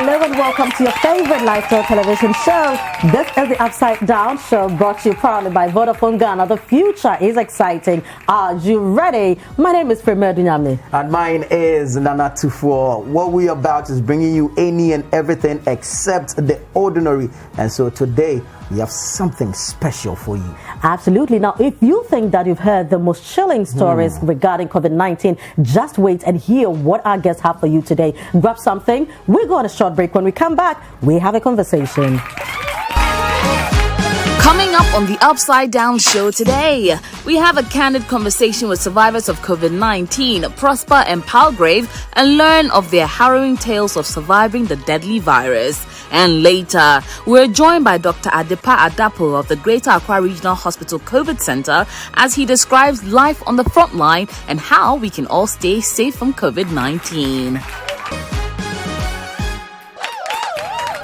Hello and welcome to your favorite lifestyle television show. This is the Upside Down Show, brought to you proudly by Vodafone Ghana. The future is exciting. Are you ready? My name is Frema Adunyame. And mine is Nana Tuffuor. What we're about is bringing you any and everything except the ordinary. And so today, we have something special for you. Absolutely. Now, if you think that you've heard the most chilling stories regarding COVID-19, just wait and hear what our guests have for you today. Grab something. We're going on a short break. When we come back, we have a conversation. Coming up on the Upside Down Show today, we have a candid conversation with survivors of COVID-19, Prosper and Palgrave, and learn of their harrowing tales of surviving the deadly virus. And later, we're joined by Dr. Adepa Adapo of the Greater Accra Regional Hospital COVID Center as he describes life on the front line and how we can all stay safe from COVID-19.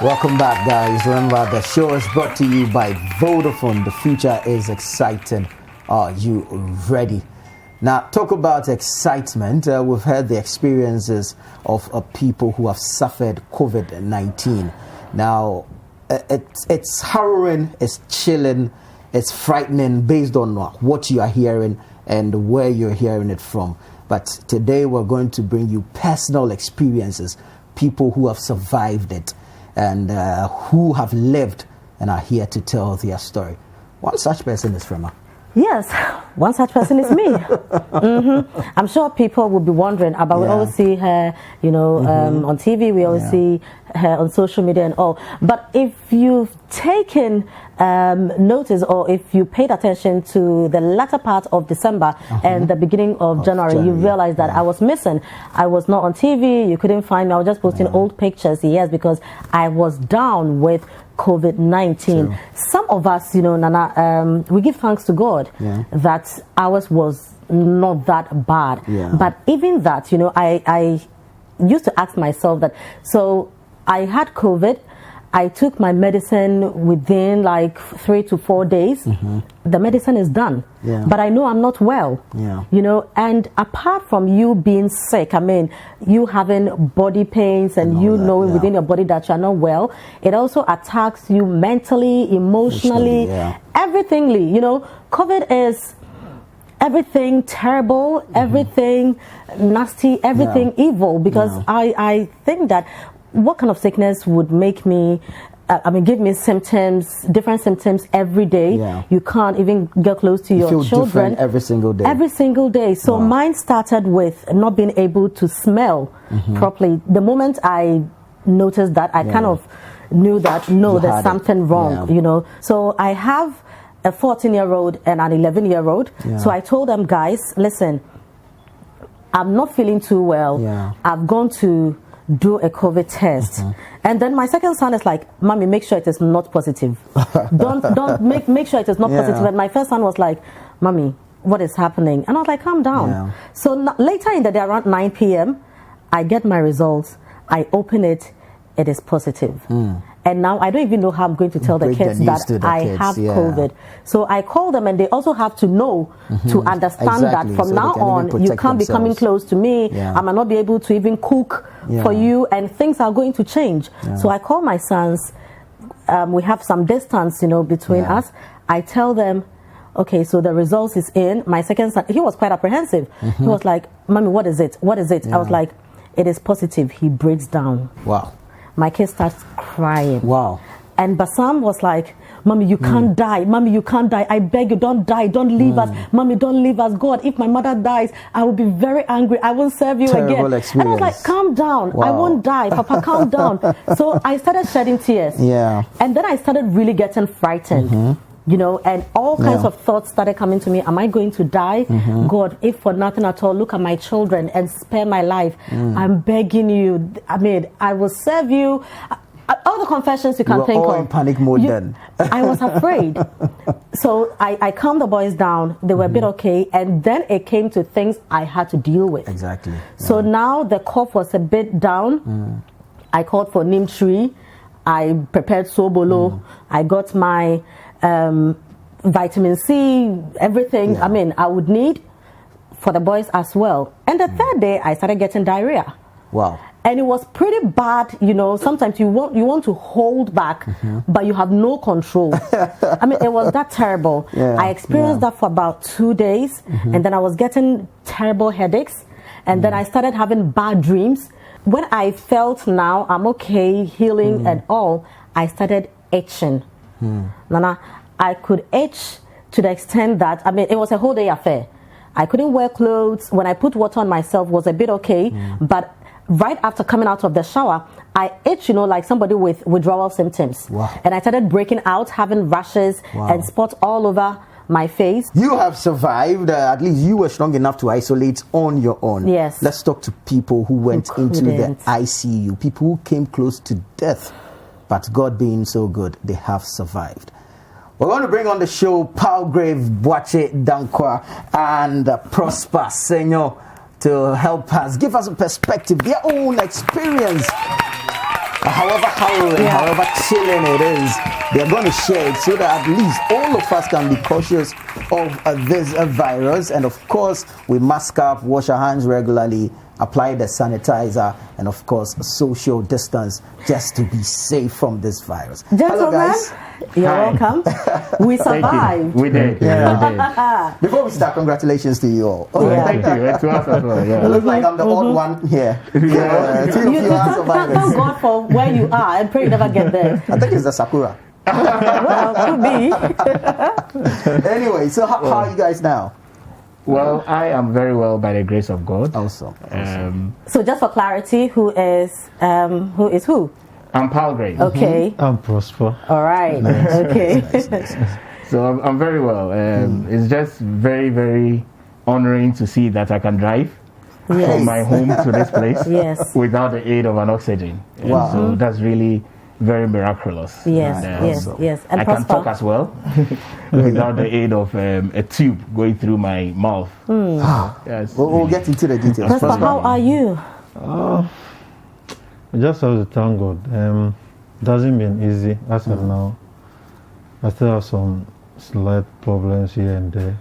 Welcome back, guys. Remember, the show is brought to you by Vodafone. The future is exciting. Are you ready? Now, talk about excitement. We've heard the experiences of people who have suffered COVID-19. Now, it's harrowing, it's chilling, it's frightening based on what you are hearing and where you're hearing it from. But today we're going to bring you personal experiences, people who have survived it and who have lived and are here to tell their story. One such person is Frema. Yes, one such person is me. I'm sure people will be wondering about. We always see her, on TV. We always see her on social media and all. But if you've taken notice, or if you paid attention to the latter part of December and the beginning of January, you realize that I was missing. I was not on TV. You couldn't find me. I was just posting old pictures. Yes, because I was down with COVID-19. Some of us, Nana, we give thanks to God that ours was not that bad. But even that, I used to ask myself that, so I had COVID, I took my medicine within like 3 to 4 days. The medicine is done. But I know I'm not well. And apart from you being sick, you having body pains and you knowing within your body that you're not well, it also attacks you mentally, emotionally, everythingly. COVID is everything terrible, everything nasty, everything evil, because I think that what kind of sickness would make me, give me symptoms, different symptoms every day? You can't even get close to your children. Every single day. Every single day. So mine started with not being able to smell properly. The moment I noticed that, I kind of knew that, there's something wrong, So I have a 14-year-old and an 11-year-old. So I told them, guys, listen, I'm not feeling too well. I've gone to do a COVID test. And then my second son is like, Mommy, make sure it is not positive. don't make sure it is not positive. And my first son was like, Mommy, what is happening? And I was like, calm down. So later in the day, around 9 p.m., I get my results. I open it. It is positive. And now I don't even know how I'm going to tell the kids that I have COVID. So I call them, and they also have to know, to understand that from now on, you can't be coming close to me. I might not be able to even cook for you, and things are going to change. So I call my sons. We have some distance, between us. I tell them, okay, so the results is in. My second son, he was quite apprehensive. He was like, Mommy, what is it? What is it? I was like, it is positive. He breaks down. Wow. My kid starts crying. Wow. And Basam was like, Mommy, you can't die. Mommy, you can't die. I beg you, don't die. Don't leave us. Mommy, don't leave us. God, if my mother dies, I will be very angry. I won't serve you again. Experience. And I was like, calm down. I won't die. Papa, calm down. So I started shedding tears. And then I started really getting frightened. And all kinds of thoughts started coming to me. Am I going to die? God, if for nothing at all, look at my children and spare my life. I'm begging you. I will serve you. All the confessions you can think of. In panic mode then. I was afraid. So I calmed the boys down. They were a bit okay. And then it came to things I had to deal with. Exactly. So now the cough was a bit down. I called for neem tree. I prepared sobolo. I got my vitamin C, everything. I would need for the boys as well. And the third day, I started getting diarrhea. Wow. And it was pretty bad, you know. Sometimes you want to hold back, but you have no control. I mean, it was that terrible. I experienced that for about 2 days, and then I was getting terrible headaches, and then I started having bad dreams. When I felt now I'm okay, healing and all, I started itching. Nana, I could itch to the extent that, I mean, it was a whole day affair. I couldn't wear clothes. When I put water on myself, was a bit okay, but right after coming out of the shower, I itch, you know, like somebody with withdrawal symptoms. And I started breaking out, having rashes and spots all over my face. You have survived. At least you were strong enough to isolate on your own. Yes. Let's talk to people who went into the ICU, people who came close to death. But God being so good, they have survived. We're going to bring on the show Palgrave, Boateng, Dankwa, and Prosper Senor to help us, give us a perspective, their own experience. However harrowing, however chilling it is, they're going to share it so that at least all of us can be cautious of this virus. And of course, we mask up, wash our hands regularly, apply the sanitizer, and of course, social distance just to be safe from this virus. Hello, guys. You're welcome. We survived. We did. We did. Before we start, congratulations to you all. Thank you. To us as well. It looks like I'm the odd one here. Thank God for where you are and pray you never get there. I think it's the Sakura. Well, could be. Anyway, so how are you guys now? Well, I am very well by the grace of God. Awesome. So just for clarity, who is who? I'm Palgrave. Okay. I'm Prosper. All right. Nice. Okay. Nice. So I'm very well. It's just very, very honoring to see that I can drive from my home to this place without the aid of an oxygen. Wow. So that's really very miraculous. Yes, yes. And I can talk as well without the aid of a tube going through my mouth. Yes. We'll get into the details. Prosper, how are you? I just have to thank God. Doesn't been easy as of now. I still have some slight problems here and there.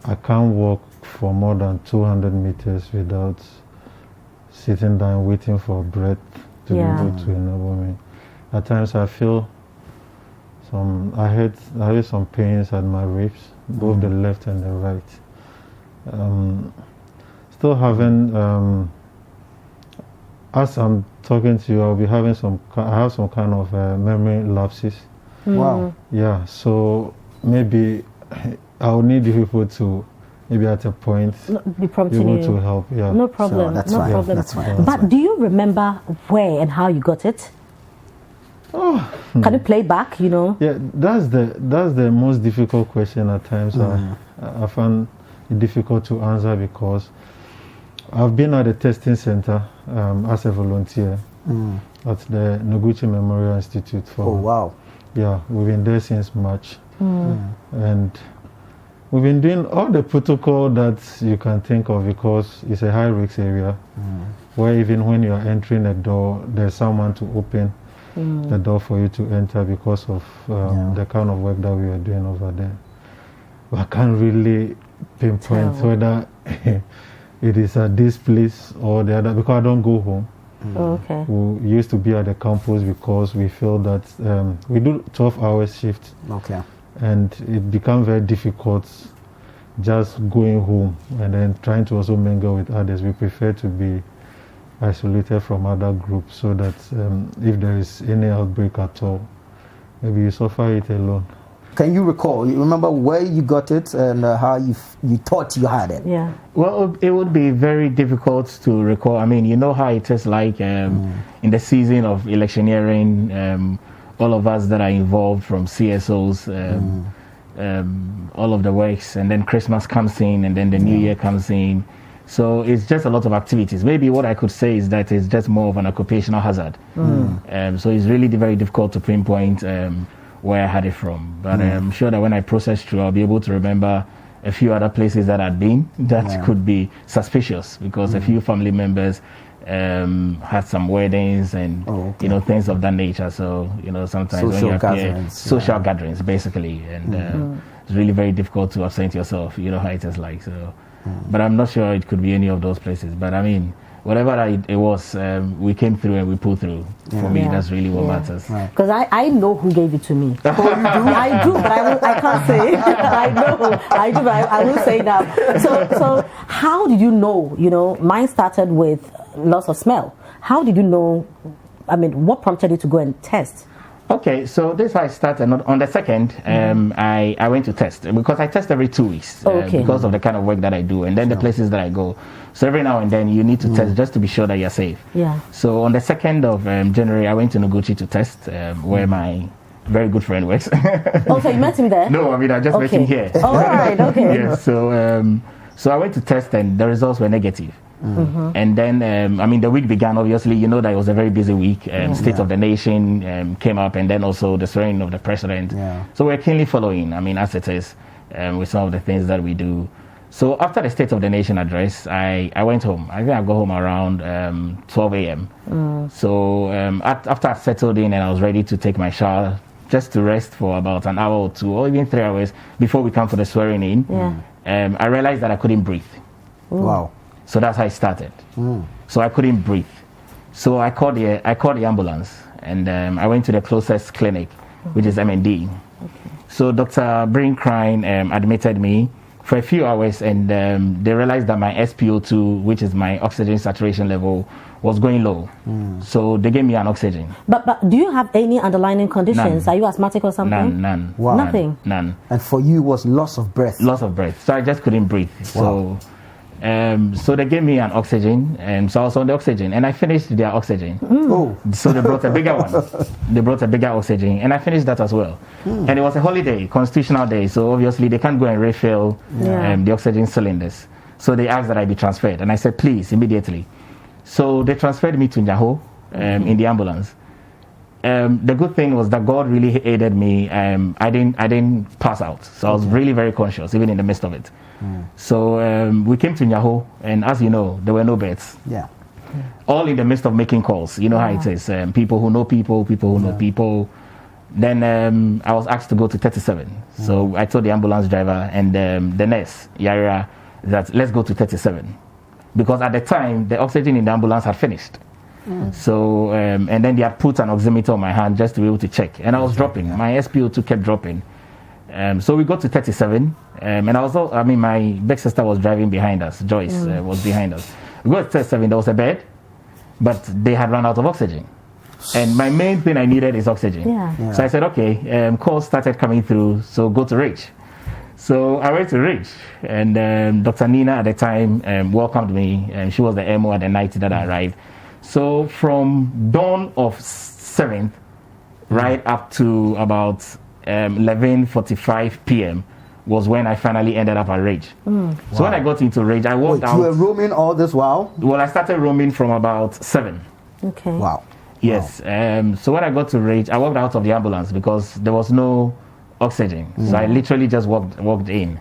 I can't walk for more than 200 meters without sitting down waiting for breath to be able to enable me. At times I feel I had some pains at my ribs, both the left and the right. Still having as I'm talking to you, I'll be having I have some kind of memory lapses. Wow. Yeah, so maybe I'll need you people to maybe at a point be prompting able you to help. Yeah. No problem. So that's no fine. problem. That's fine. But do you remember where and how you got it? Can you play back? You know. Yeah, that's the most difficult question at times. I find it difficult to answer because I've been at the testing center as a volunteer at the Noguchi Memorial Institute for. Oh wow! Yeah, we've been there since March, and we've been doing all the protocol that you can think of because it's a high-risk area where even when you are entering a door, there's someone to open the door for you to enter because of the kind of work that we are doing over there. But I can't really pinpoint whether it is at this place or the other because I don't go home. Okay. We used to be at the campus because we feel that we do 12-hour shifts. Okay. And it becomes very difficult just going home and then trying to also mingle with others. We prefer to be isolated from other groups so that if there is any outbreak at all, maybe you suffer it alone. Can you recall? You remember where you got it and how you thought you had it? Yeah. Well, it would be very difficult to recall. I mean, you know how it is like in the season of electioneering. All of us that are involved from CSOs, all of the works, and then Christmas comes in, and then the New Year comes in. So it's just a lot of activities. Maybe what I could say is that it's just more of an occupational hazard. So it's really very difficult to pinpoint where I had it from. But I'm sure that when I process through, I'll be able to remember a few other places that I'd been that could be suspicious because a few family members had some weddings and things of that nature. So sometimes social when you gatherings, gatherings basically, and it's really very difficult to absent yourself. You know how it is like. So but I'm not sure it could be any of those places. But I mean, whatever it was, we came through and we pulled through. For me, that's really what matters. Because I know who gave it to me. Oh, you do? I do, but I can't say. I know, I do, but I won't say that. So how did you know? You know, mine started with loss of smell. How did you know? I mean, what prompted you to go and test? Okay, so this I started on the 2nd. I went to test because I test every 2 weeks because of the kind of work that I do and then the places that I go. So every now and then you need to test just to be sure that you're safe. Yeah. So on the 2nd of January, I went to Noguchi to test where my very good friend works. Oh, so you met him there? No, I mean I just met him here. All right, okay. Yeah, so I went to test and the results were negative. And then, I mean, the week began, obviously, you know that it was a very busy week. State of the Nation came up and then also the swearing of the president. So we're keenly following, I mean, as it is, with some of the things that we do. So after the State of the Nation address, I went home. I think I got home around 12 a.m. So after I settled in and I was ready to take my shower, just to rest for about an hour or 2 or even 3 hours before we come for the swearing in, I realized that I couldn't breathe. Wow. So that's how it started. So I couldn't breathe. So I called the ambulance and I went to the closest clinic, which is M&D. So Dr. Brinkrine admitted me for a few hours and they realized that my SpO2, which is my oxygen saturation level, was going low. So they gave me an oxygen. But do you have any underlying conditions? None. Are you asthmatic or something? None. Wow. Nothing? None. And for you was loss of breath? Loss of breath. So I just couldn't breathe. Wow. So they gave me an oxygen, and so I was on the oxygen, and I finished their oxygen. Oh. So they brought a bigger one. They brought a bigger oxygen, and I finished that as well. And it was a holiday, constitutional day, so obviously they can't go and refill the oxygen cylinders. So they asked that I be transferred, and I said, please, immediately. So they transferred me to Nyaho in the ambulance. The good thing was that God really aided me. I didn't pass out, so I was really very conscious, even in the midst of it. So we came to Nyaho, and as you know, there were no beds. Yeah. All in the midst of making calls. You know how it is. People who know people who know people. Then I was asked to go to 37. So I told the ambulance driver and the nurse, Yara, that let's go to 37. Because at the time, the oxygen in the ambulance had finished. So, and then they had put an oximeter on my hand just to be able to check. And I was dropping. My SpO2 kept dropping. So we got to 37. And my big sister was driving behind us. Joyce was behind us. We got to 37. There was a bed, but they had run out of oxygen. And my main thing I needed is oxygen. So I said, okay, calls started coming through. So go to Ridge. So I went to Ridge, and Dr. Nina at the time welcomed me. And she was the MO at the night that I arrived. So from dawn of 7th, right up to about 11:45 p.m. was when I finally ended up at Ridge. So when I got into Ridge, I walked out. You were roaming all this while? Well, I started roaming from about 7. Okay. Wow. Yes. So when I got to Ridge, I walked out of the ambulance because there was no oxygen. So I literally just walked in,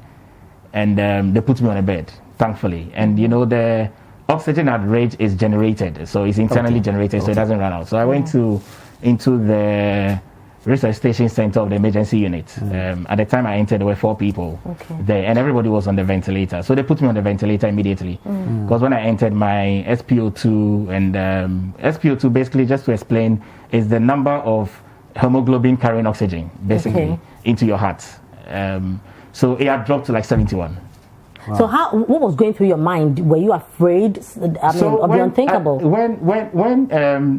and they put me on a bed, thankfully. And you know, the oxygen at Ridge is generated, so it's internally generated, so it doesn't run out. So I went into the resuscitation center of the emergency unit. At the time I entered, there were 4 people there, and everybody was on the ventilator. So they put me on the ventilator immediately. Because when I entered, my SpO2, and SpO2, basically, just to explain, is the number of hemoglobin carrying oxygen, basically, into your heart. So it had dropped to like 71. Wow. So what was going through your mind? Were you afraid of the unthinkable? When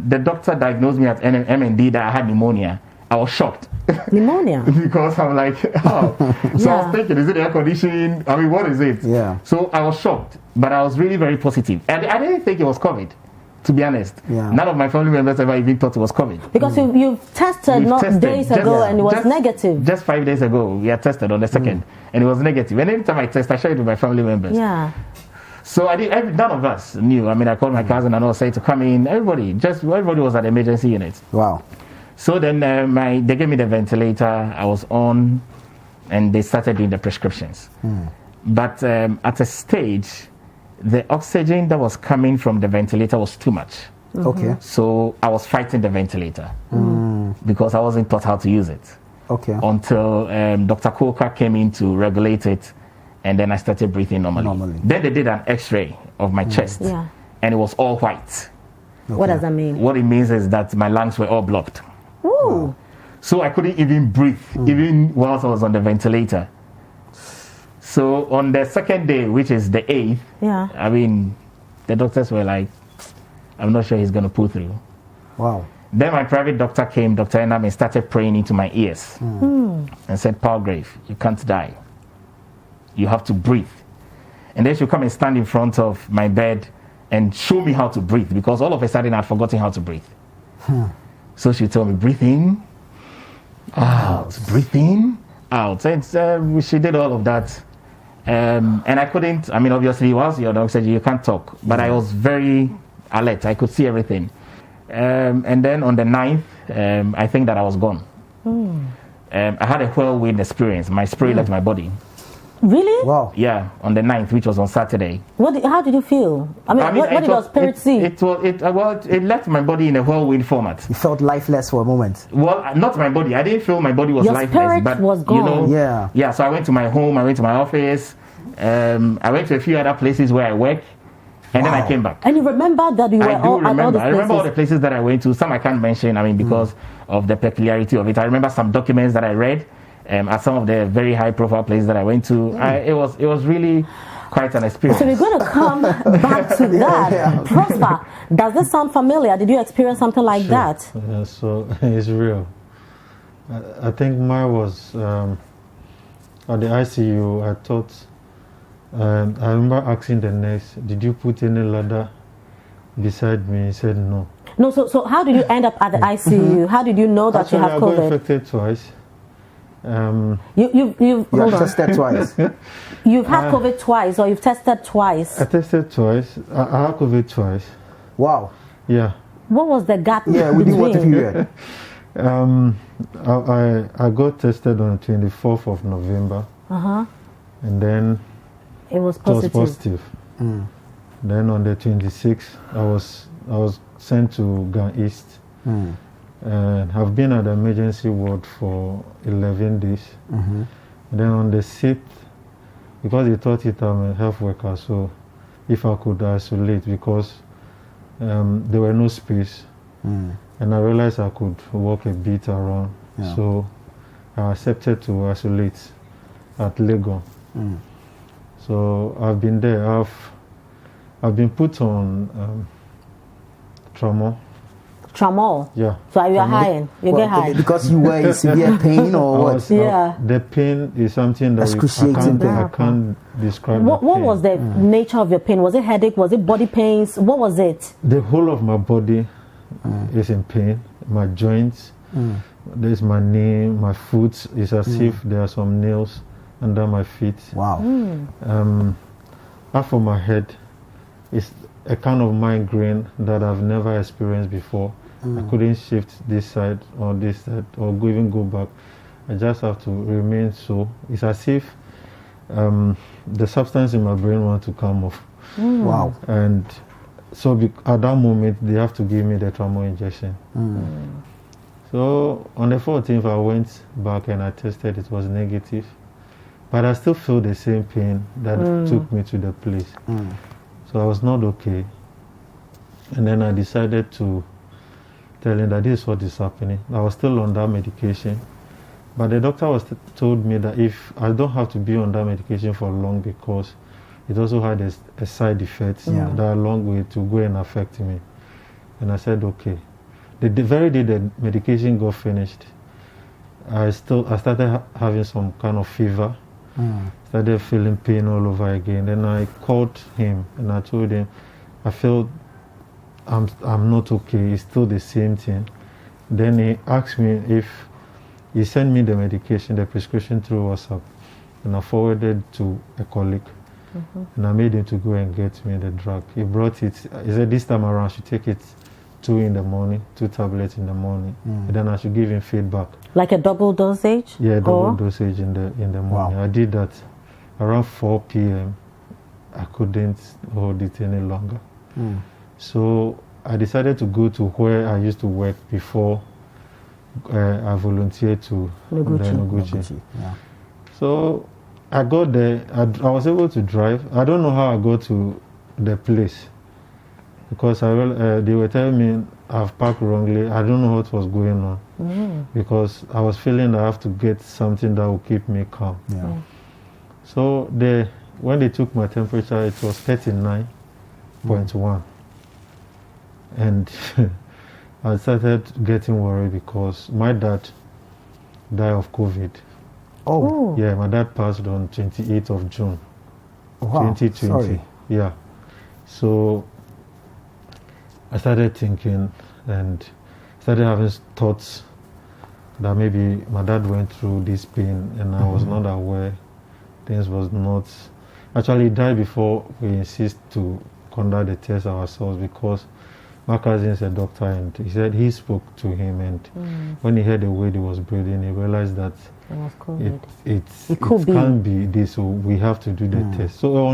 the doctor diagnosed me at M&D that I had pneumonia, I was shocked. Pneumonia? Because I'm like, oh. So I was thinking, is it air conditioning? I mean, what is it? Yeah. So I was shocked, but I was really very positive. And I didn't think it was COVID, to be honest. Yeah. None of my family members ever even thought it was COVID. Because you've tested days ago and it was negative. Just 5 days ago, we had tested on the 2nd, and it was negative. And anytime I test, I share it with my family members. Yeah. So none of us knew. I mean, I called my cousin and I was saying to come in. Everybody was at the emergency unit. Wow. So then they gave me the ventilator. I was on, and they started doing the prescriptions. But at a stage, the oxygen that was coming from the ventilator was too much. Okay. So I was fighting the ventilator because I wasn't taught how to use it. Okay. Until Dr. Koka came in to regulate it, and then I started breathing normally. Then they did an X-ray of my chest, and it was all white. Okay. What does that mean? What it means is that my lungs were all blocked. Ooh. So I couldn't even breathe, even whilst I was on the ventilator. So on the second day, which is the 8th, I mean, the doctors were like, I'm not sure he's going to pull through. Wow. Then my private doctor came, Dr. Enam, and started praying into my ears and said, Palgrave, you can't die. You have to breathe. And then she'll come and stand in front of my bed and show me how to breathe, because all of a sudden I'd forgotten how to breathe. So she'll tell me, breathe in, out, breathe in, out. And she did all of that. And I couldn't, I mean, obviously, whilst your dog said you can't talk, but I was very alert. I could see everything. And then on the 9th, I think that I was gone. I had a whirlwind experience. My spirit left my body. Really? Wow. Yeah, on the 9th, which was on Saturday. How did you feel? I mean what did your spirit see? It left my body in a whirlwind format. You felt lifeless for a moment. Well, not my body. I didn't feel my body was your lifeless. Spirit but was gone. Yeah, so I went to my home, I went to my office, I went to a few other places where I work, and then I came back. And you remember that you were at all these places? I remember all the places that I went to. Some I can't mention, I mean, because of the peculiarity of it. I remember some documents that I read at some of the very high-profile places that I went to. It was really quite an experience. So we're going to come back to that. Prosper, does this sound familiar? Did you experience something like that? Yeah, so it's real. I think mine was at the ICU. I thought, I remember asking the nurse, did you put any ladder beside me? He said no. No, so how did you end up at the ICU? How did you know that Actually, you have COVID? I got infected twice. You've tested twice. You've had COVID twice, or you've tested twice? I tested twice. I had COVID twice. Wow. Yeah. What was the gap? Yeah, we didn't want to hear it. I got tested on the 24th of November. And then it was positive. Then on the 26th, I was sent to Gan East. And have been at the emergency ward for 11 days. And then on the 6th, because they thought I'm a health worker, so if I could isolate, because there were no space. And I realized I could walk a bit around. So I accepted to isolate at Legon. So I've been there. I've been put on trauma. Tramol? Yeah. So are you high? You get high? Because you were in severe pain or what? The pain is something that I can't describe. What was the nature of your pain? Was it headache? Was it body pains? What was it? The whole of my body is in pain. My joints, there's my knee, my foot. It's as if there are some nails under my feet. Wow. Half of my head is a kind of migraine that I've never experienced before. I couldn't shift this side or this side or even go back. I just have to remain so. It's as if the substance in my brain wants to come off. Wow. And so at that moment, they have to give me the trauma injection. So on the 14th, I went back and I tested. It was negative. But I still feel the same pain that took me to the place. So I was not okay. And then I decided to tell him that this is what is happening. I was still on that medication. But the doctor told me that if I don't have to be on that medication for long, because it also had a side effect that are long way to go and affect me. And I said, okay. The very day the medication got finished, I started having some kind of fever. Started feeling pain all over again. Then I called him and I told him, I feel I'm not okay. It's still the same thing. Then he asked me if he sent me the medication, the prescription through WhatsApp, and I forwarded to a colleague. And I made him to go and get me the drug. He brought it. He said this time around I should take it 2 tablets in the morning. And then I should give him feedback. Like a double dosage? Yeah, double dosage in the morning. Wow. I did that around 4 p.m. I couldn't hold it any longer. So I decided to go to where I used to work before I volunteered to Noguchi. the Noguchi. So I got there. I was able to drive. I don't know how I got to the place because they were telling me I've parked wrongly. I don't know what was going on because I was feeling I have to get something that will keep me calm. Yeah. So when they took my temperature, it was 39.1, and I started getting worried because my dad died of COVID. Oh. Yeah, my dad passed on 28th of June, Wow. 2020. Sorry. Yeah. So I started thinking and started having thoughts that maybe my dad went through this pain and I was not aware. Things was not... Actually, he died before we insist to conduct the test ourselves because my cousin is a doctor and he said he spoke to him and when he heard the way he was breathing, he realized that it can't be this, so we have to do the test. So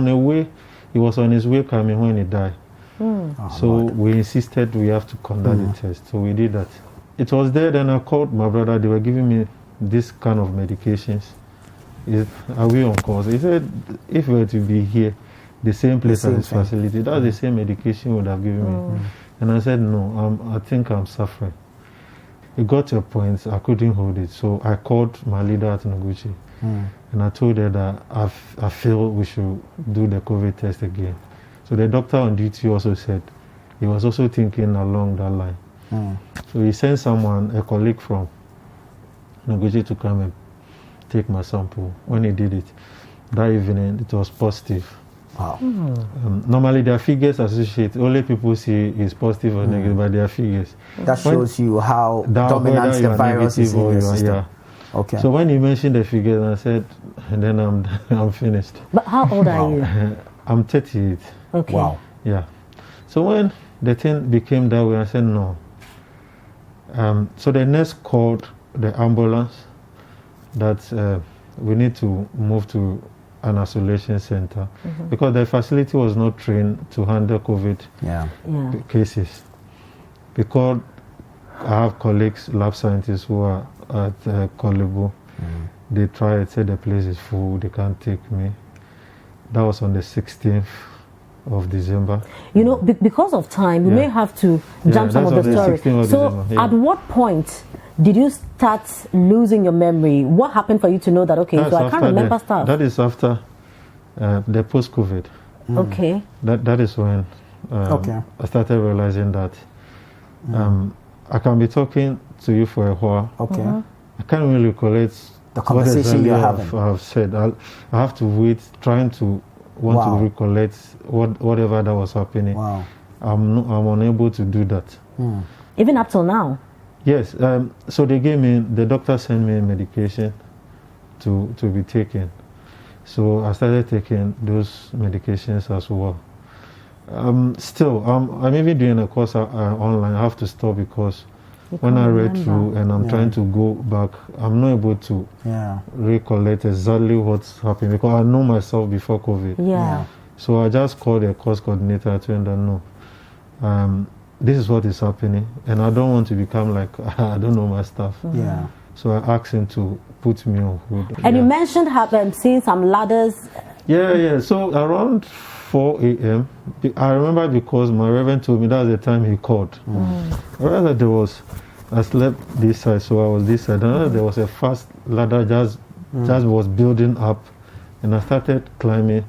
he was on his way coming when he died. So we insisted we have to conduct the test. So we did that. It was there, then I called my brother. They were giving me this kind of medications. Are we on course? He said, if we were to be here, the same place as this facility, that's the same medication would have given me. And I said, no, I think I'm suffering. It got to a point I couldn't hold it. So I called my leader at Noguchi and I told her that I feel we should do the COVID test again. So the doctor on duty also said he was also thinking along that line. So he sent someone, a colleague from Noguchi, to come and take my sample. When he did it, that evening it was positive. Wow. Normally there are figures associated. Only people see is positive or negative, but there are figures. That shows you how dominant the virus is in your system. Yeah. Okay. So when he mentioned the figures, I said, and then I'm finished. But how old are you? I'm 38. Okay. Wow. Yeah. So when the thing became that way, I said no. So the nurse called the ambulance that we need to move to an isolation center because the facility was not trained to handle COVID cases. Because I have colleagues, lab scientists who are at Kolebu. They tried, said the place is full, they can't take me. That was on the 16th of December. You know, because of time, we may have to jump some of the story. So at what point did you start losing your memory? What happened for you to know that, okay, so I can't remember stuff? That is after the post-COVID. Okay. That is when I started realizing that I can be talking to you for a while. Okay. I can't really recollect the conversation you're having. I've said. I have to wait, trying to to recollect whatever that was happening. Wow. I'm unable to do that. Even up till now? Yes. So they gave me, the doctor sent me medication to be taken. So I started taking those medications as well. Still, I'm even doing a course online. I have to stop because when I read through and I'm trying to go back, I'm not able to recollect exactly what's happening because I know myself before COVID. So I just called the course coordinator and told them, no, this is what is happening and I don't want to become like, I don't know my stuff. So I asked him to put me on hold. And you mentioned seeing some ladders. So around 4 a.m. I remember because my reverend told me that was the time he called. I realized I slept this side, so I was this side. And there was a fast ladder just was building up, and I started climbing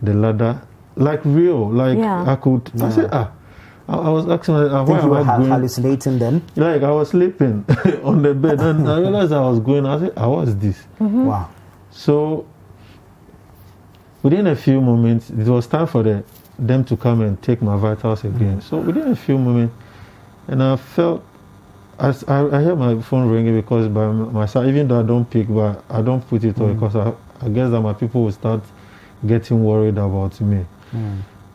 the ladder like real, like I could. I said, I was asking, why am I going? Hallucinating then? Like I was sleeping on the bed, and I realized I was going. I said, what is this? Wow. So within a few moments, it was time for them to come and take my vitals again. So within a few moments, and I felt, I heard my phone ringing because by my side, even though I don't pick, but I don't put it on because I guess that my people will start getting worried about me.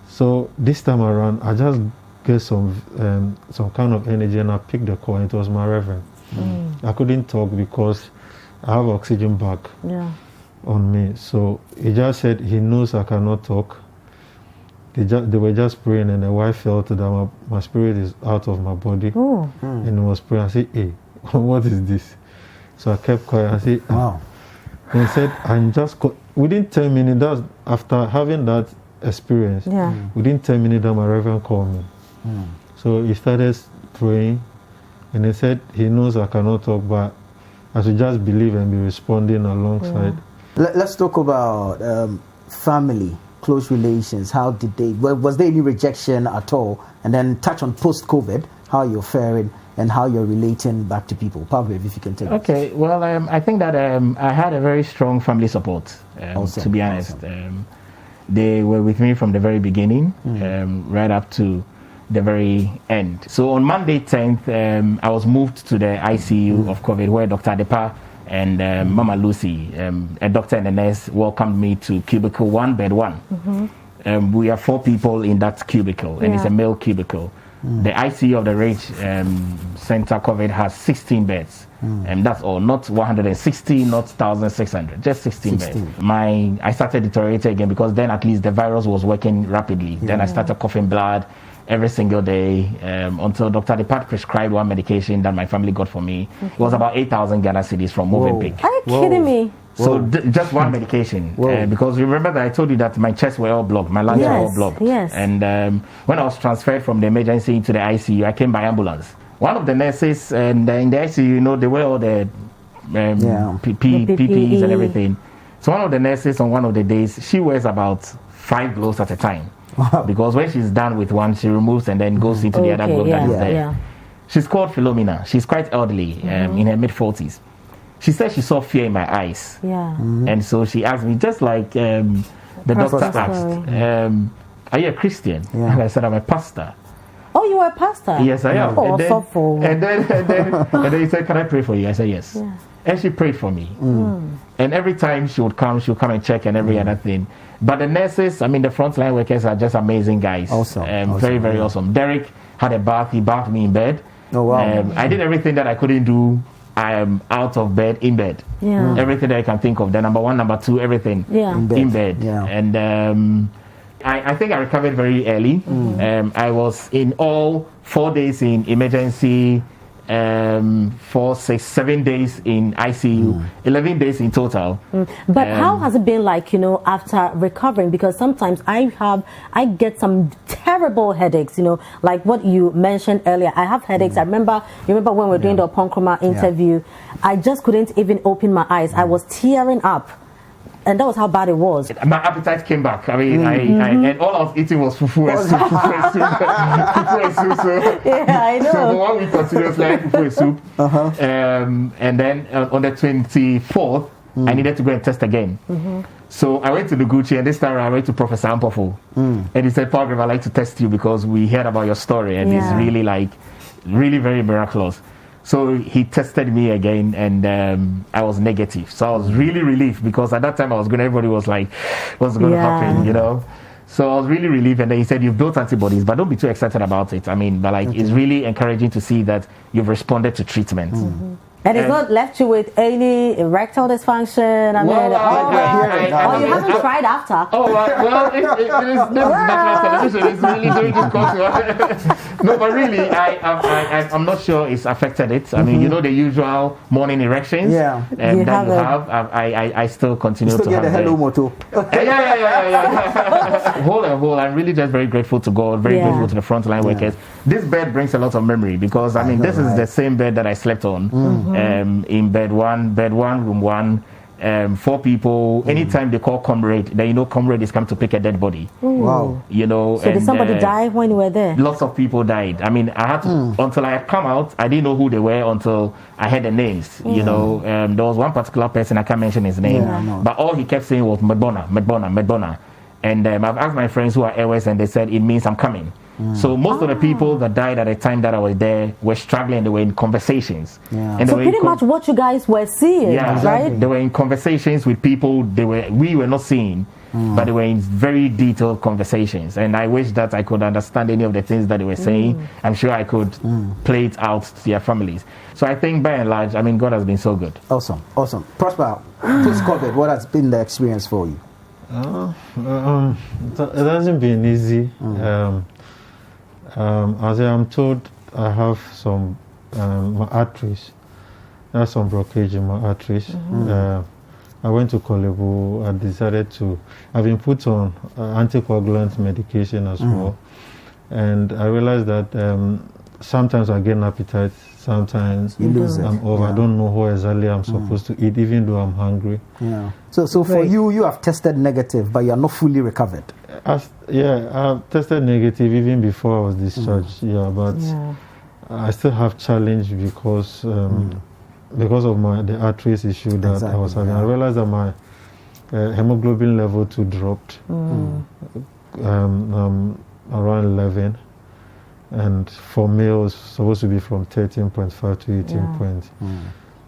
So this time around, I just get some kind of energy and I picked the call and it was my reverend. I couldn't talk because I have oxygen bag on me. So he just said he knows I cannot talk. They were just praying and the wife felt that my spirit is out of my body. And he was praying. I said, hey, what is this? So I kept quiet. I said, wow. And he said, within 10 minutes, after having that experience, within 10 minutes, my reverend called me. So he started praying, and he said he knows I cannot talk, but I should just believe and be responding alongside. Let's talk about family, close relations. How did they, was there any rejection at all? And then touch on post-COVID, how you're faring and how you're relating back to people. Palgrave, if you can take it. Okay, well, I think that I had a very strong family support, to be honest. They were with me from the very beginning, right up to the very end. So on Monday 10th, I was moved to the ICU of COVID, where Dr. Adepa and Mama Lucy, a doctor and a nurse, welcomed me to cubicle 1, bed 1. We are 4 people in that cubicle, and it's a male cubicle. The ICU of the Rage Center COVID has 16 beds, and that's all, not 160, not 1,600, just 16 beds. I started deteriorating again because then at least the virus was working rapidly. Then I started coughing blood every single day until Dr. Depat prescribed one medication that my family got for me. It was about 8,000 Ghana cedis from Movenpick. Are you kidding me? So just one medication, because remember that I told you that my chest were all blocked, my lungs were all blocked. And when I was transferred from the emergency into the ICU, I came by ambulance. One of the nurses and in the ICU, you know, they wear all the PPEs and everything. So one of the nurses on one of the days, she wears about 5 gloves at a time. Because when she's done with one, she removes and then goes into the other glove that is there. She's called Philomena. She's quite elderly, in her mid-40s. She said she saw fear in my eyes. And so she asked me, just like the doctor asked, are you a Christian? And I said, I'm a pastor. Oh, you are a pastor? Yes, I am. Oh, and then he said, can I pray for you? I said, yes. And she prayed for me. And every time she would come and check and every other thing. But the nurses, I mean, the frontline workers are just amazing guys. Awesome. Very, very awesome. Derek had a bath. He bathed me in bed. Oh, wow. I did everything that I couldn't do. I am out of bed, in bed. Everything that I can think of. The number 1, number 2, everything in bed. And I think I recovered very early. I was in all 4 days in emergency, 4, 6, 7 days in ICU, 11 days in total. But how has it been like, you know, after recovering? Because sometimes I get some terrible headaches, you know, like what you mentioned earlier. I have headaches. You remember when we were doing the Ponkroma interview, I just couldn't even open my eyes. I was tearing up. And that was how bad it was. My appetite came back. I mean, and all I was eating was fufu and soup. Fufu and soup. So, I know. So for 1 week continuously, I had fufu and soup. And then on the 24th, I needed to go and test again. So I went to the Gucci, and this time I went to Professor Ampofo. And he said, Palgrave, I'd like to test you because we heard about your story, and it's really really very miraculous. So he tested me again, and I was negative. So I was really relieved because at that time everybody was like, what's going to happen, you know? So I was really relieved, and then he said, you've built antibodies, but don't be too excited about it. I mean, but it's really encouraging to see that you've responded to treatment. And it's not left you with any erectile dysfunction. I mean, you haven't tried after. Oh, well, it is national television. It's really doing this course. No, but really, I'm not sure it's affected it. I mean, you know the usual morning erections that you have. I still continue to have. The hello motto. Whole, I'm really just very grateful to God, very grateful to the frontline workers. This bed brings a lot of memory because I mean, this is the same bed that I slept on. In bed 1, room 1, 4 people. Anytime they call comrade, then you know comrade is come to pick a dead body. Wow. You know. So did somebody die when you were there? Lots of people died. I mean, I had to until I had come out. I didn't know who they were until I heard the names. You know, there was one particular person, I can't mention his name, but all he kept saying was Medbona. And I've asked my friends who are airways, and they said it means I'm coming. So most of the people that died at the time that I was there were struggling. They were in conversations. And so pretty much what you guys were seeing, right? They were in conversations with people we were not seeing, but they were in very detailed conversations. And I wish that I could understand any of the things that they were saying. I'm sure I could play it out to their families. So I think by and large, I mean, God has been so good. Awesome. Prosper, post-COVID, what has been the experience for you? It hasn't been easy. As I am told, I have some my arteries. There's some blockage in my arteries. I went to Kolebu. I decided to. I've been put on anticoagulant medication as well, and I realized that sometimes I get an appetite. Sometimes you lose it. I'm over. I don't know what exactly I'm supposed to eat, even though I'm hungry. Yeah. So for you have tested negative, but you are not fully recovered. I've tested negative even before I was discharged. But I still have challenge because of the arteries issue that I was having. I realized that my hemoglobin level 2 dropped around 11, and for males supposed to be from 13.5 to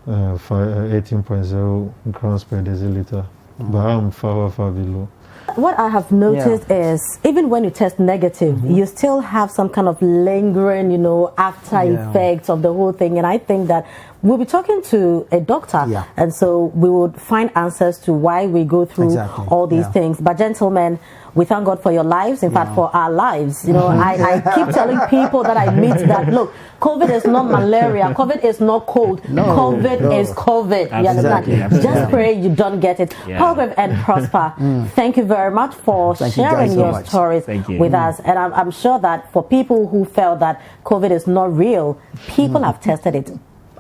18.0 grams per deciliter, but I'm far below. What I have noticed is even when you test negative, you still have some kind of lingering, after effects of the whole thing. And I think that we'll be talking to a doctor, and so we would find answers to why we go through all these things. But gentlemen, we thank God for your lives. In fact, for our lives. I keep telling people that I meet that, look, COVID is not malaria. COVID is not cold. COVID is COVID. You understand? Just pray you don't get it. Palgrave and Prosper, thank you very much for sharing your stories with us. And I'm sure that for people who felt that COVID is not real, people have tested it.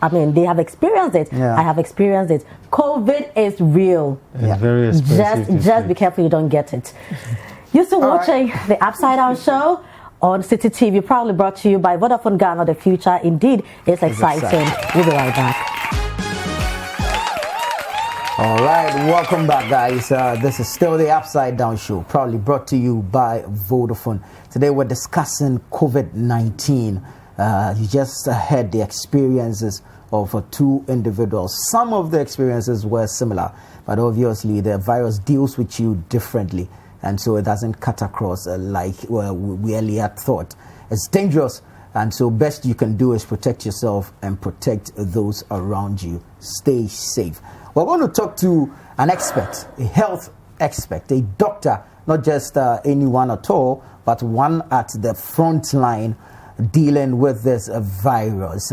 I mean, they have experienced it. I have experienced it. COVID is real. It's very expensive. Just be careful you don't get it. You're still watching the Upside Down Show on City TV, probably brought to you by Vodafone Ghana. The future indeed is exciting. We'll be right back. All right, welcome back, guys. This is still the Upside Down Show, proudly brought to you by Vodafone. Today we're discussing COVID-19. You just heard the experiences of 2 individuals. Some of the experiences were similar, but obviously the virus deals with you differently, and so it doesn't cut across like we earlier thought. It's dangerous, and so best you can do is protect yourself and protect those around you. Stay safe. We're going to talk to an expert, a health expert, a doctor, not just anyone at all, but one at the front line dealing with this virus.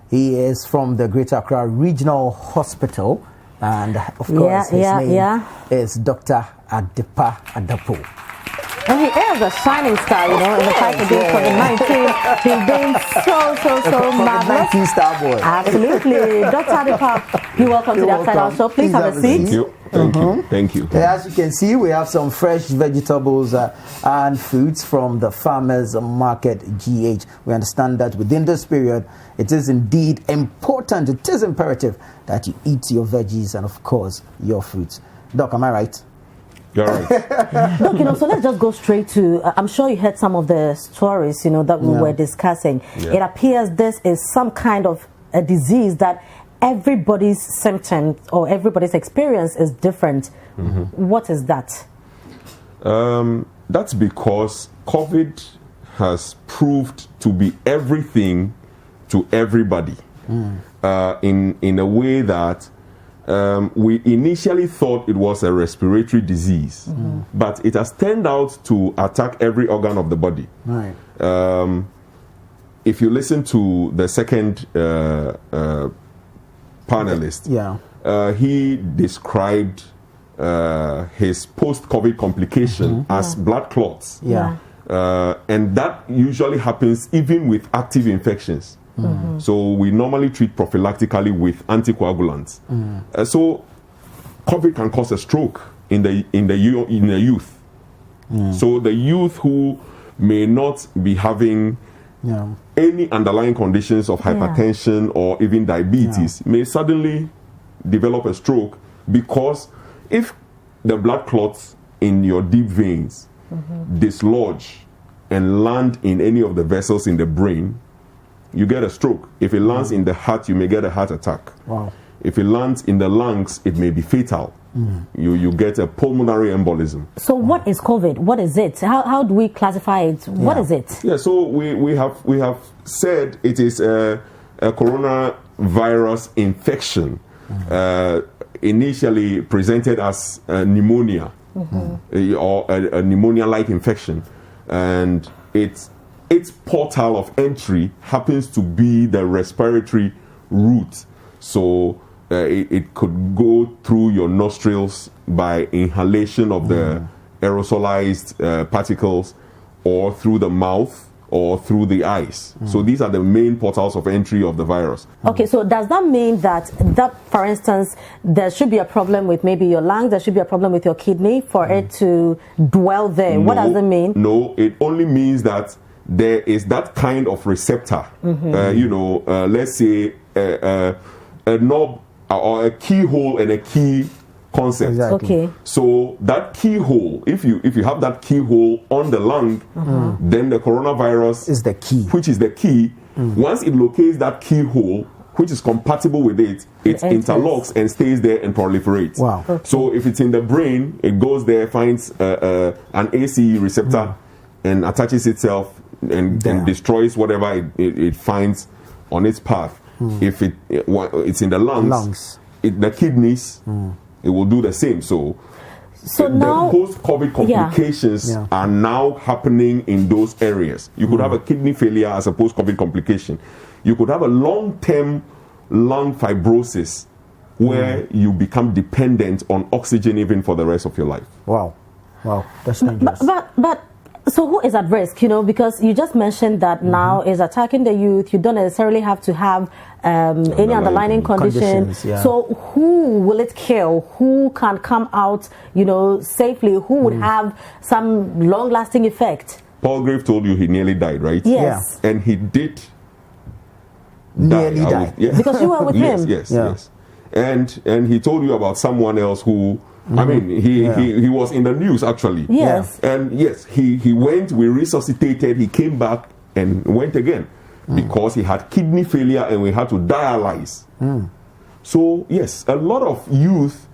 He is from the Greater Accra Regional Hospital, and of course his name is Dr. Adepa Adapo. And he is a shining star, in the fight against COVID-19. He's doing so marvelous. COVID-19 star boy. Absolutely. Dr. Adepa, you're welcome to the Upside Down Show. Please have a seat. Thank you. As you can see, we have some fresh vegetables and fruits from the Farmers Market GH. We understand that within this period, it is indeed important, it is imperative that you eat your veggies and, of course, your fruits. Doc, am I right? You're right. Look, so let's just go straight to, I'm sure you heard some of the stories, that we were discussing. It appears this is some kind of a disease that everybody's symptoms or everybody's experience is different. What is that? That's because COVID has proved to be everything to everybody in a way that we initially thought it was a respiratory disease, but it has turned out to attack every organ of the body. Right. If you listen to the second panelist, he described his post-COVID complication as blood clots. And that usually happens even with active infections. So we normally treat prophylactically with anticoagulants. So COVID can cause a stroke in the youth. So the youth who may not be having any underlying conditions of hypertension or even diabetes may suddenly develop a stroke, because if the blood clots in your deep veins dislodge and land in any of the vessels in the brain, you get a stroke. If it lands in the heart, you may get a heart attack. If it lands in the lungs, it may be fatal. You get a pulmonary embolism. So what is COVID? What is it? How do we classify it? What is it? So we have said it is a coronavirus infection, initially presented as pneumonia or a pneumonia-like infection, and its portal of entry happens to be the respiratory route. So it could go through your nostrils by inhalation of the aerosolized particles, or through the mouth, or through the eyes. So these are the main portals of entry of the virus. Okay, so does that mean that, for instance, there should be a problem with maybe your lungs, there should be a problem with your kidney for it to dwell there? What does it mean? No, it only means that there is that kind of receptor. Let's say a knob or a keyhole and a key concept. Exactly. Okay. So that keyhole, if you have that keyhole on the lung, then the coronavirus Is the key. which is the key. Once it locates that keyhole, which is compatible with it, it enters. interlocks and stays there and proliferates. Wow. Okay. So if it's in the brain, it goes there, finds an ACE receptor, and attaches itself and destroys whatever it finds on its path. If it's in the lungs. The kidneys, it will do the same. So now, the post-COVID complications are now happening in those areas. You could have a kidney failure as a post-COVID complication. You could have a long-term lung fibrosis where you become dependent on oxygen even for the rest of your life. Wow, that's dangerous. but so who is at risk? Because you just mentioned that now is attacking the youth. You don't necessarily have to have any underlying condition. So who will it kill? Who can come out, safely? Who would have some long-lasting effect? Paul Grave told you he nearly died, right? Yes. And he did Nearly died. Yes. Because you were with him. Yes. And he told you about someone else who, he was in the news actually. Yes. And yes, he went, we resuscitated, he came back and went again because he had kidney failure and we had to dialyze. So yes, a lot of youth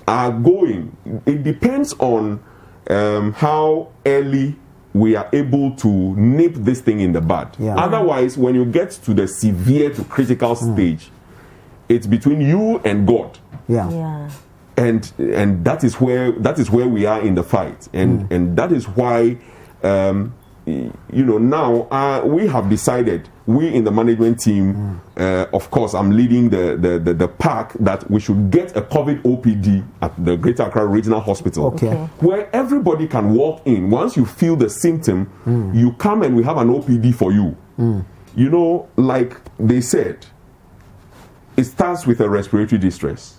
are going. It depends on how early we are able to nip this thing in the bud. Otherwise, when you get to the severe to critical stage, it's between you and God. And that is where we are in the fight, and that is why now we have decided, we in the management team, of course I'm leading the pack, that we should get a COVID OPD at the Greater Accra Regional Hospital, where everybody can walk in. Once you feel the symptom, you come and we have an OPD for you. Like they said, it starts with a respiratory distress.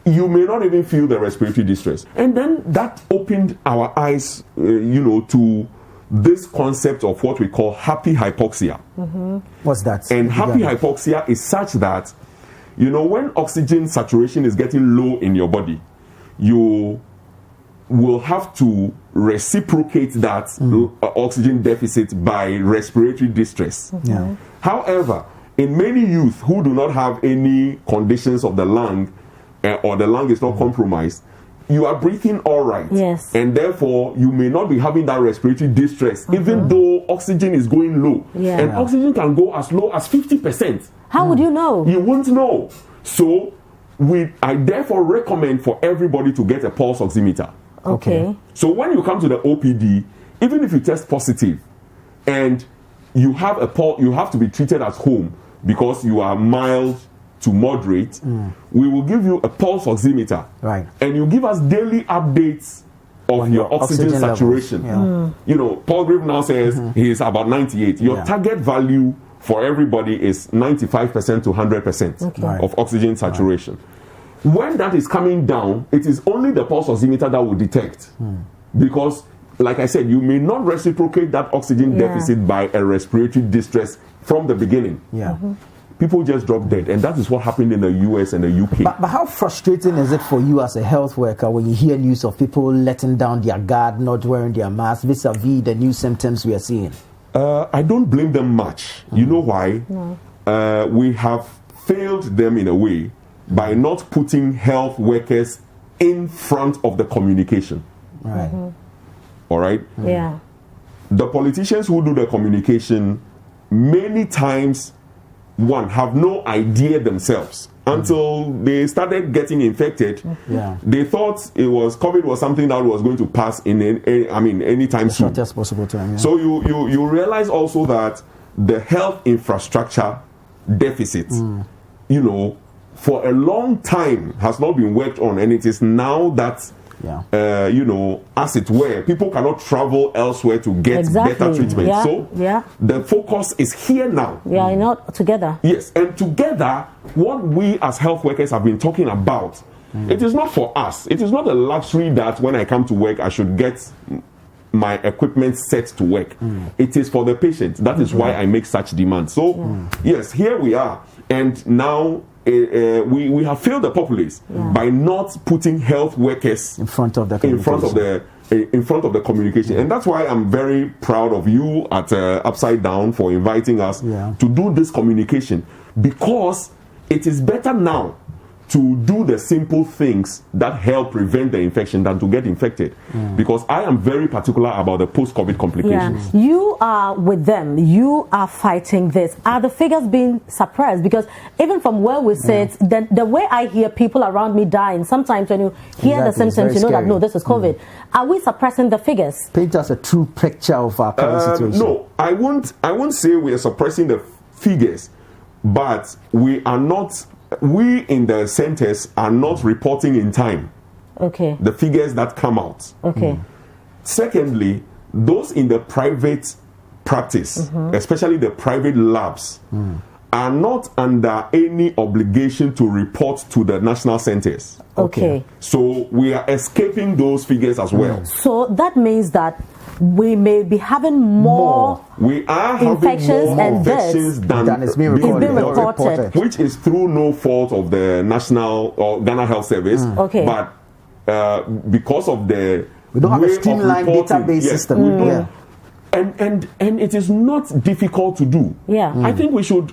You may not even feel the respiratory distress. And then that opened our eyes, to this concept of what we call happy hypoxia. What's that? And happy hypoxia is such that, when oxygen saturation is getting low in your body, you will have to reciprocate that oxygen deficit by respiratory distress. However, in many youth who do not have any conditions of the lung, or the lung is not compromised, you are breathing all right. Yes. And therefore, you may not be having that respiratory distress, even though oxygen is going low. And oxygen can go as low as 50%. How would you know? You won't know. So, I therefore recommend for everybody to get a pulse oximeter. Okay. So when you come to the OPD, even if you test positive, and you have you have to be treated at home because you are mild to moderate, we will give you a pulse oximeter. Right. And you give us daily updates of your oxygen saturation. Paul Grave now says he is about 98. Your target value for everybody is 95% to 100% of oxygen saturation. When that is coming down, it is only the pulse oximeter that will detect. Because, like I said, you may not reciprocate that oxygen deficit by a respiratory distress from the beginning. People just drop dead, and that is what happened in the US and the UK. But how frustrating is it for you as a health worker when you hear news of people letting down their guard, not wearing their mask, vis-a-vis the new symptoms we are seeing? I don't blame them much. You know why? We have failed them in a way by not putting health workers in front of the communication. All right? The politicians who do the communication many times, have no idea themselves until they started getting infected. They thought COVID was something that was going to pass in anytime soon. Shortest possible time. So you realize also that the health infrastructure deficit, for a long time has not been worked on, and it is now that as it were, people cannot travel elsewhere to get better treatment. So the focus is here now. Not together. Yes, and together, what we as health workers have been talking about, it is not for us. It is not a luxury that when I come to work, I should get my equipment set to work. It is for the patient. That is why I make such demands. So, yes, here we are. And now we have failed the populace by not putting health workers in front of the communication. And that's why I'm very proud of you at Upside Down for inviting us to do this communication, because it is better now to do the simple things that help prevent the infection than to get infected. Because I am very particular about the post-COVID complications. You are with them. You are fighting this. Are the figures being suppressed? Because even from where we sit, the way I hear people around me dying, sometimes when you hear the symptoms, you know that, no, this is COVID. Are we suppressing the figures? Paint us a true picture of our current situation. No, I won't say we are suppressing the figures, but we are not... We in the centers are not reporting in time. Okay. The figures that come out. Okay. Secondly, those in the private practice, especially the private labs, are not under any obligation to report to the national centers. Okay. So we are escaping those figures as well. So that means that we may be having more we are infections having more and infections than is being reported. Which is through no fault of the national or Ghana Health Service. Okay. But because of the we don't have a streamlined database system. And it is not difficult to do. I think we should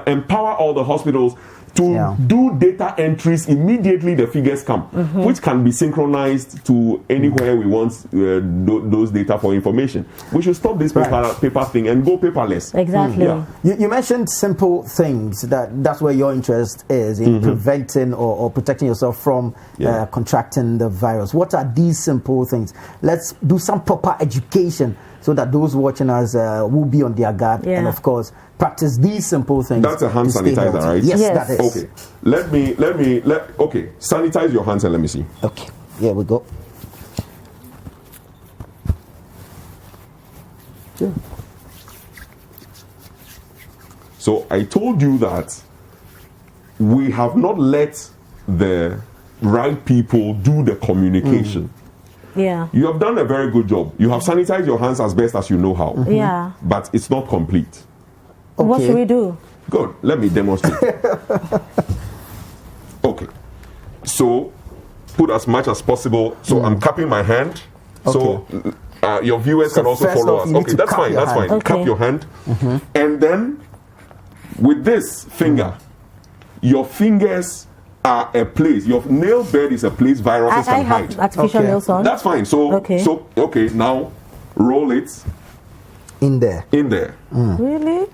empower all the hospitals to do data entries immediately the figures come, which can be synchronized to anywhere we want those data for information. We should stop this paper thing and go paperless. Exactly. You mentioned simple things. That's where your interest is in preventing or protecting yourself from contracting the virus. What are these simple things? Let's do some proper education so that those watching us will be on their guard and, of course, practice these simple things. That's a hand sanitizer, right? Yes, that is. Okay. Okay. Sanitize your hands and let me see. Okay. Here we go. Yeah. So I told you that we have not let the right people do the communication. You have done a very good job. You have sanitized your hands as best as you know how. But it's not complete. Okay. What should we do? Good. Let me demonstrate. Okay. So, put as much as possible. So, I'm cupping my hand. So, your viewers can also follow us. Okay, that's fine. That's fine. Okay. Cup your hand. And then, with this finger, your fingers are a place. Your nail bed is a place viruses can hide. I have artificial nails on. That's fine. So, okay, now roll it in there. Really?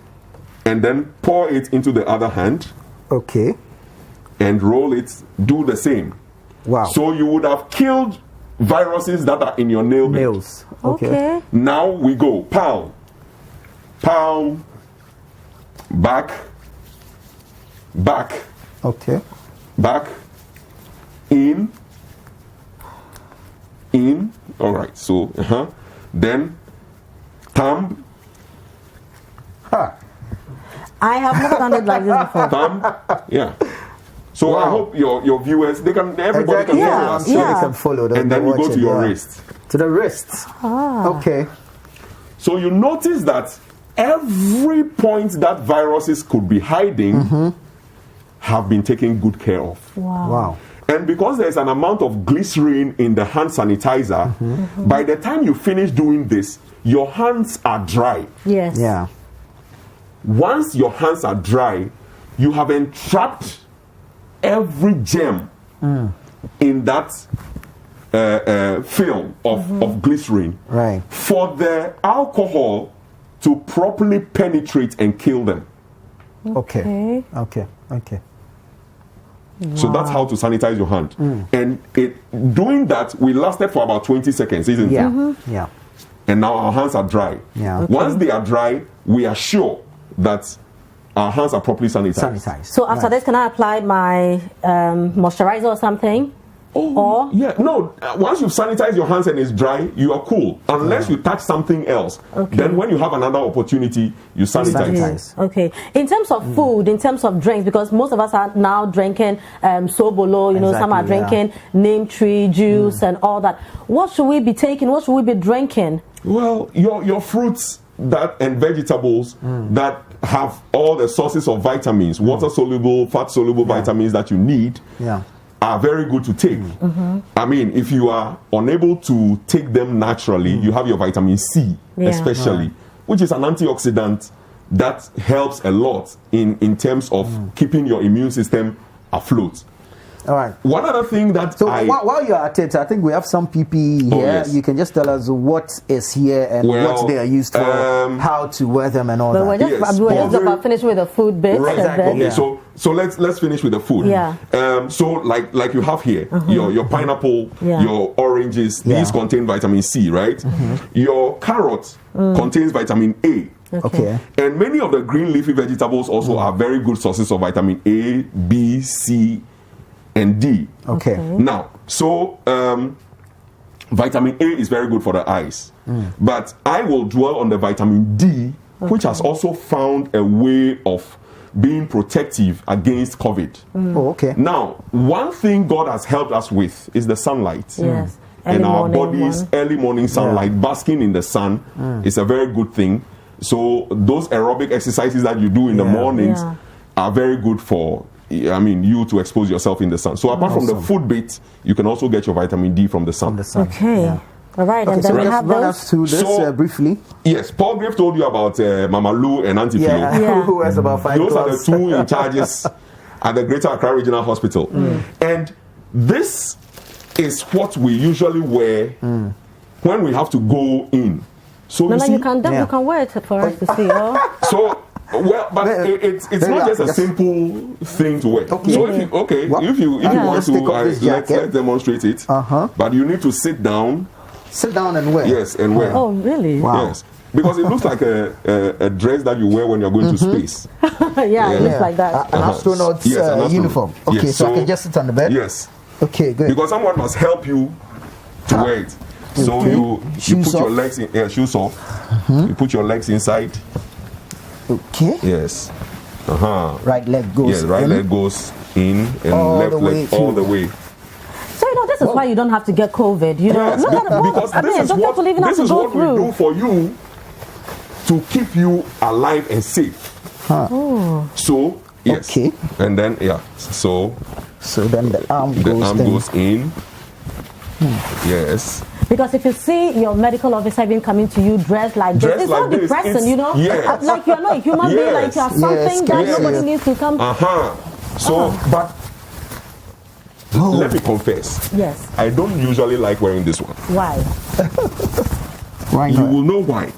And then pour it into the other hand. Okay. And roll it. Do the same. Wow. So you would have killed viruses that are in your nail bed. Nails. Okay. Now we go. Palm. Palm. Back. Back. Okay. Back. In. In. All right. So, then thumb. I have never done it like this before. Thumb. Yeah. So I hope your viewers, everybody can follow us. I'm sure they can follow. And then we go to your wrist. To the wrist. Okay. So you notice that every point that viruses could be hiding have been taken good care of. Wow. And because there's an amount of glycerin in the hand sanitizer, by the time you finish doing this, your hands are dry. Yes. Yeah. Once your hands are dry, you have entrapped every germ in that film of glycerin for the alcohol to properly penetrate and kill them. Okay. So that's how to sanitize your hand. And doing that, we lasted for about 20 seconds, isn't it? Yeah. And now our hands are dry. Yeah. Once they are dry, we are sure that our hands are properly sanitized. So after this, can I apply my moisturizer or something? Or yeah, no. Once you've sanitized your hands and it's dry, you are cool. Unless you touch something else, then when you have another opportunity, you sanitize. Okay. In terms of food, in terms of drinks, because most of us are now drinking sobolo. You know, some are drinking neem tree juice and all that. What should we be taking? What should we be drinking? Well, your fruits and vegetables that have all the sources of vitamins, water soluble, fat soluble vitamins that you need. Are very good to take. I mean, if you are unable to take them naturally, you have your vitamin C, especially, which is an antioxidant that helps a lot in terms of keeping your immune system afloat. All right. One other thing that while you're at it, I think we have some PPE here. Yes. You can just tell us what is here and what they are used for, how to wear them and all that. We're just about finishing with the food bit. Right. Okay, so let's finish with the food. So like you have here, your pineapple, your oranges, these contain vitamin C, right? Your carrot contains vitamin A. Okay. And many of the green leafy vegetables also are very good sources of vitamin A, B, C, and D. Okay. Now, so vitamin A is very good for the eyes, but I will dwell on the vitamin D, which has also found a way of being protective against COVID. Oh, okay. Now, one thing God has helped us with is the sunlight. Yes. And our bodies, early morning sunlight, basking in the sun is a very good thing. So those aerobic exercises that you do in the mornings are very good for you to expose yourself in the sun. So apart from the food bit, you can also get your vitamin D from the sun. Okay. All right. Okay, and so then we just have run those. us through this briefly. Yes, Paul Grave told you about Mama Lou and Auntie Philo. Who has about 5 Those are the class. 2 in charges at the Greater Accra Regional Hospital. And this is what we usually wear when we have to go in. So you can wear it for us to see. So but it's not just a simple thing to wear. Okay. So if you want to, let's demonstrate it. But you need to sit down. Sit down and wear. Yes, and wear. Oh, really? Wow. Yes, because it looks like a dress that you wear when you're going to space. It looks like that. An astronaut's uniform. Okay, yes, so I can just sit on the bed. Yes. Okay, good. Because someone must help you to wear it. So you put your legs in shoes off. You put your legs inside. Okay. Yes. Right leg goes in. Right leg goes in and left leg all the way. So this is why you don't have to get COVID. Yes, because this is what we do for you to keep you alive and safe. So yes. Okay. And then So then the arm goes in. Yes. Because if you see your medical officer even coming to you dressed like this, it's not depressing, Yes. Like you're not a human being, like you have something that nobody needs to come. So, but let me confess. Yes. I don't usually like wearing this one. Why? Why You not? will know why.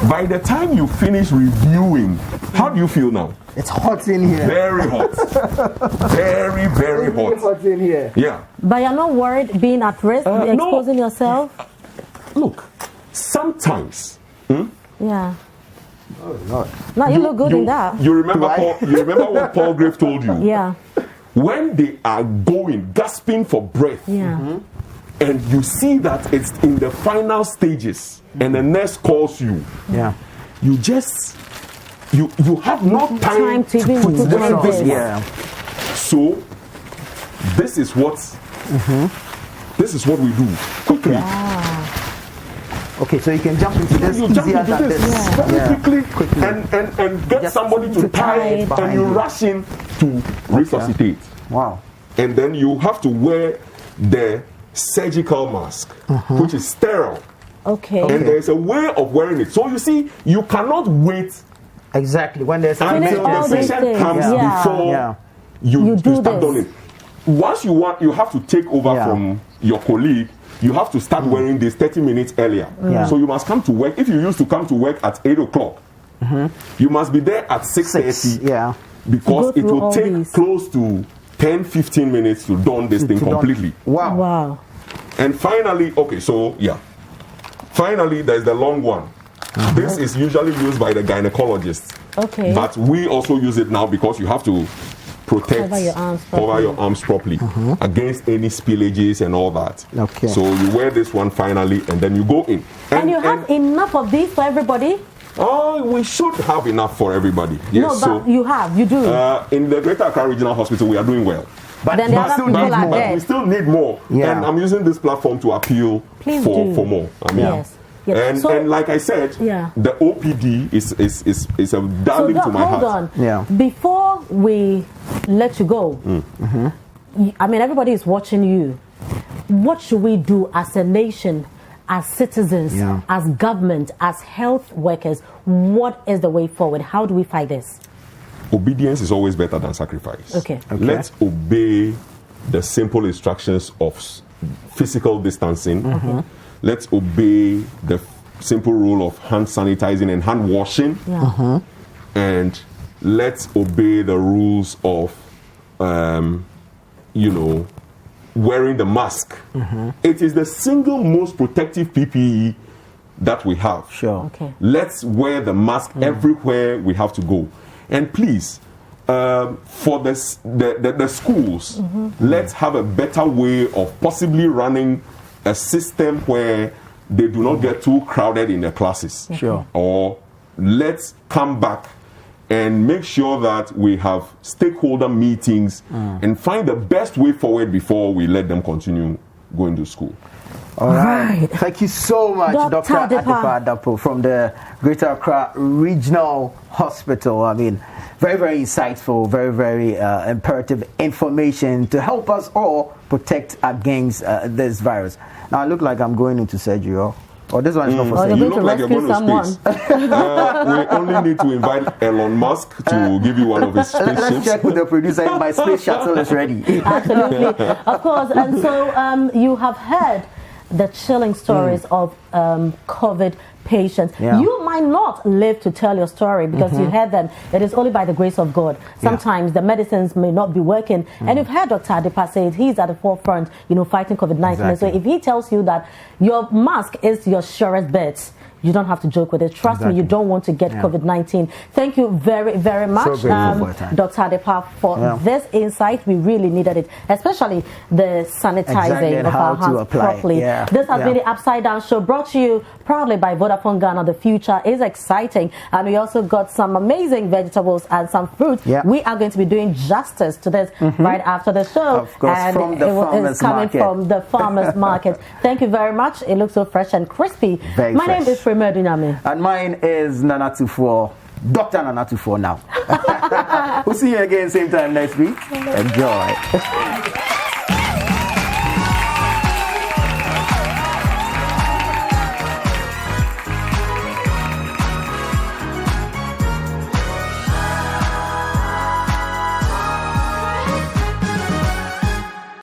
By the time you finish reviewing, how do you feel now? It's hot in here. Very hot. Very, very hot. Hot in here. Yeah. But you're not worried being at risk, exposing yourself? Look, sometimes. Yeah. Oh, Lord. No, you look good in that. You remember what Paul Grave told you? Yeah. When they are gasping for breath, and you see that it's in the final stages, and the nurse calls you, you just you have no time to even put put on on this this. one. So this is what we do quickly. Okay, so you can jump into this easier than this. Very quickly. And get somebody to tie it, and you rush in to resuscitate. Wow. And then you have to wear the surgical mask, which is sterile. Okay. And there's a way of wearing it. So you see, you cannot wait Exactly. When there's until the patient comes before you start doing it. Once you have to take over from your colleague. You have to start wearing this 30 minutes earlier. So you must come to work. If you used to come to work at 8 o'clock, you must be there at 6:30. Because it will take close to 10-15 minutes to don this thing completely. Wow. And finally, finally there's the long one. This is usually used by the gynecologist. Okay. But we also use it now because you have to protect, cover your arms properly, against any spillages and all that. Okay. So you wear this one finally, and then you go in. And you have enough of these for everybody? Oh, we should have enough for everybody. Yes, no, but you do. In the Greater Accra Regional Hospital, we are doing well. But then the other people are but we still need more. Yeah. And I'm using this platform to appeal for more. I mean, yes. Yes. And like I said, the OPD is a darling to my heart. Hold on. Yeah. Before we let you go, I mean, everybody is watching you. What should we do as a nation, as citizens, as government, as health workers? What is the way forward? How do we fight this? Obedience is always better than sacrifice. Okay. Let's obey the simple instructions of physical distancing. Let's obey the simple rule of hand sanitizing and hand washing. And let's obey the rules of, wearing the mask. It is the single most protective PPE that we have. Sure. Okay. Let's wear the mask everywhere we have to go. And please, for the schools, let's have a better way of possibly running a system where they do not get too crowded in the classes. Sure. Or let's come back and make sure that we have stakeholder meetings and find the best way forward before we let them continue going to school. All right. Thank you so much, Dr. Adepa Adapo from the Greater Accra Regional Hospital. I mean, very, very insightful, very, very imperative information to help us all protect against this virus. Now, I look like I'm going into surgery, or this one is not for surgery. You look like you're going to space. We only need to invite Elon Musk to give you one of his spaceships. Let's check with the producer if my space shuttle is ready. Absolutely. Of course. And so you have heard the chilling stories of COVID patients. You might not live to tell your story because you heard them. It is only by the grace of God. Sometimes the medicines may not be working. And you've heard Dr. Adepa say he's at the forefront, fighting COVID-19. Exactly. So if he tells you that your mask is your surest bet, you don't have to joke with it. Trust me, you don't want to get COVID-19. Thank you very, very much, Dr. Adepa, for this insight. We really needed it, especially the sanitizing of our hands properly. This has been the Upside Down Show, brought to you proudly by Vodafone Ghana. The future is exciting, and we also got some amazing vegetables and some fruit. We are going to be doing justice to this right after the show. Of course, and from the farmers market. From the farmers market. Thank you very much. It looks so fresh and crispy. My name is Frema Adunyame. And mine is Nana Tuffuor. Dr. Nana Tuffuor now. We'll see you again same time next week. Enjoy.